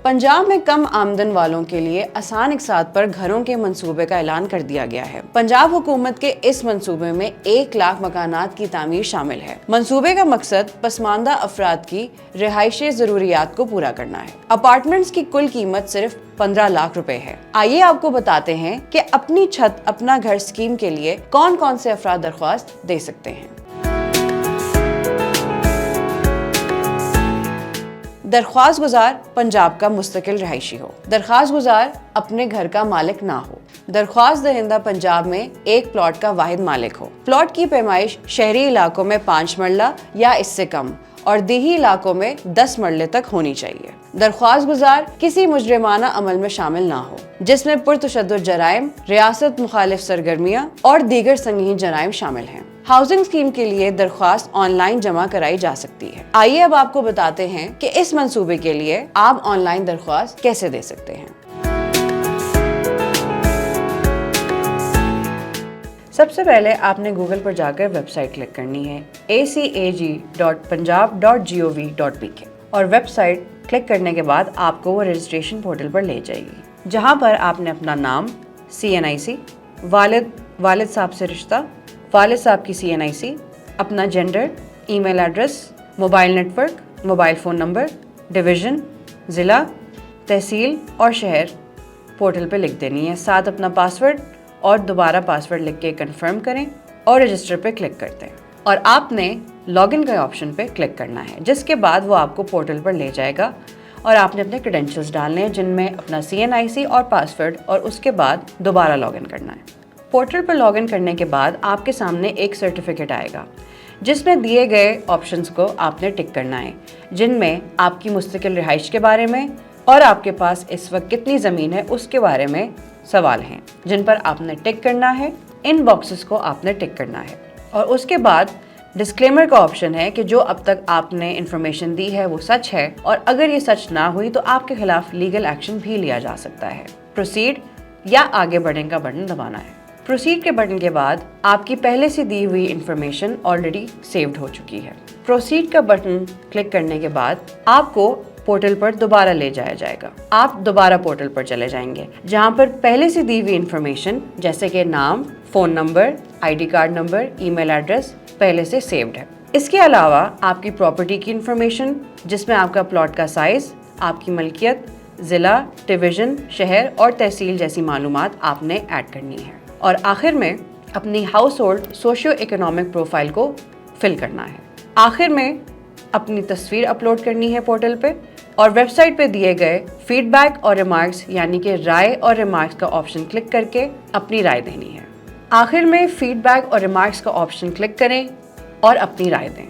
पंजाब में कम आमदन वालों के लिए आसान इकसात पर घरों के मंसूबे का ऐलान कर दिया गया है। पंजाब हुकूमत के इस मंसूबे में 1 लाख मकानात की तामीर शामिल है। मंसूबे का मकसद पसमानदा अफराद की रिहायशी जरूरियात को पूरा करना है। अपार्टमेंट्स की कुल कीमत सिर्फ 15 लाख रुपए है। आइए आपको बताते हैं कि अपनी छत अपना घर स्कीम के लिए कौन कौन से अफराद दरख्वास्त दे सकते हैं। दरख्वास्त गुजार पंजाब का मुस्तकिल रहायशी हो। दरख्वास्त गुजार अपने घर का मालिक ना हो। दरख्वास्त दहिंदा पंजाब में एक प्लॉट का वाहिद मालिक हो। प्लॉट की पैमाइश शहरी इलाकों में 5 मरला या इससे कम और देही इलाकों में 10 मरले तक होनी चाहिए। दरख्वास्त गुजार किसी मुजरिमाना अमल में शामिल ना हो जिसमें पुरतशद्दुद जराइम, रियासत मुखालिफ सरगर्मियाँ और दीगर संगीन जराइम शामिल हैं। हाउसिंग स्कीम के लिए दरख्वास्त ऑनलाइन जमा कराई जा सकती है। आइए अब आपको बताते हैं कि इस मंसूबे के लिए आप ऑनलाइन दरख्वास्त कैसे दे सकते हैं। सबसे पहले आपने गूगल पर जाकर वेबसाइट क्लिक करनी है acag.punjab.gov.pk और वेबसाइट क्लिक करने के बाद आपको वो रजिस्ट्रेशन पोर्टल पर ले जाएगी, जहां पर आपने अपना नाम, CNIC, वालिद साहब से रिश्ता, वालिद साहब की CNIC, अपना gender, email address, mobile network, mobile phone number, division, ज़िला, तहसील और शहर पोर्टल पे लिख देनी है। साथ अपना पासवर्ड और दोबारा पासवर्ड लिख के कंफर्म करें और रजिस्टर पे क्लिक करते हैं और आपने लॉगिन का ऑप्शन पे क्लिक करना है, जिसके बाद वो आपको पोर्टल पर ले जाएगा और आपने अपने क्रेडेंशियल्स डालने हैं, जिनमें अपना CNIC और पासवर्ड, और उसके बाद दोबारा लॉगिन करना है। पोर्टल पर लॉगिन करने के बाद आपके सामने एक सर्टिफिकेट आएगा जिसमें दिए गए ऑप्शंस को आपने टिक करना है, जिनमें आपकी मुस्तकिल रिहाइश के बारे में और आपके पास इस वक्त कितनी ज़मीन है उसके बारे में सवाल हैं, जिन पर आपने टिक करना है। इन बॉक्सेस को आपने टिक करना है और उसके बाद डिस्क्लेमर का ऑप्शन है कि जो अब तक आपने इन्फॉर्मेशन दी है वो सच है और अगर ये सच ना हुई तो आपके खिलाफ लीगल एक्शन भी लिया जा सकता है। प्रोसीड या आगे बढ़ने का बटन दबाना है। प्रोसीड के बटन के बाद आपकी पहले से दी हुई इंफॉर्मेशन ऑलरेडी सेव्ड हो चुकी है। प्रोसीड का बटन क्लिक करने के बाद आपको पोर्टल पर दोबारा ले जाया जाएगा। आप दोबारा पोर्टल पर चले जाएंगे जहां पर पहले से दी हुई इंफॉर्मेशन जैसे कि नाम, phone number, ID card number, email address पहले से सेव्ड है। इसके अलावा आपकी प्रॉपर्टी की इंफॉर्मेशन जिसमें आपका प्लॉट का साइज़, आपकी मलकियत, ज़िला, डिवीज़न, शहर और तहसील जैसी मालूमात आपने ऐड करनी है और आखिर में अपनी house hold socio economic profile को फिल करना है। आखिर में अपनी तस्वीर अपलोड करनी है पोर्टल पे और वेबसाइट पे दिए गए फीडबैक और रिमार्क्स यानी कि राय और रिमार्क्स का ऑप्शन क्लिक करके अपनी राय देनी है। आखिर में फीडबैक और रिमार्क्स का ऑप्शन क्लिक करें और अपनी राय दें।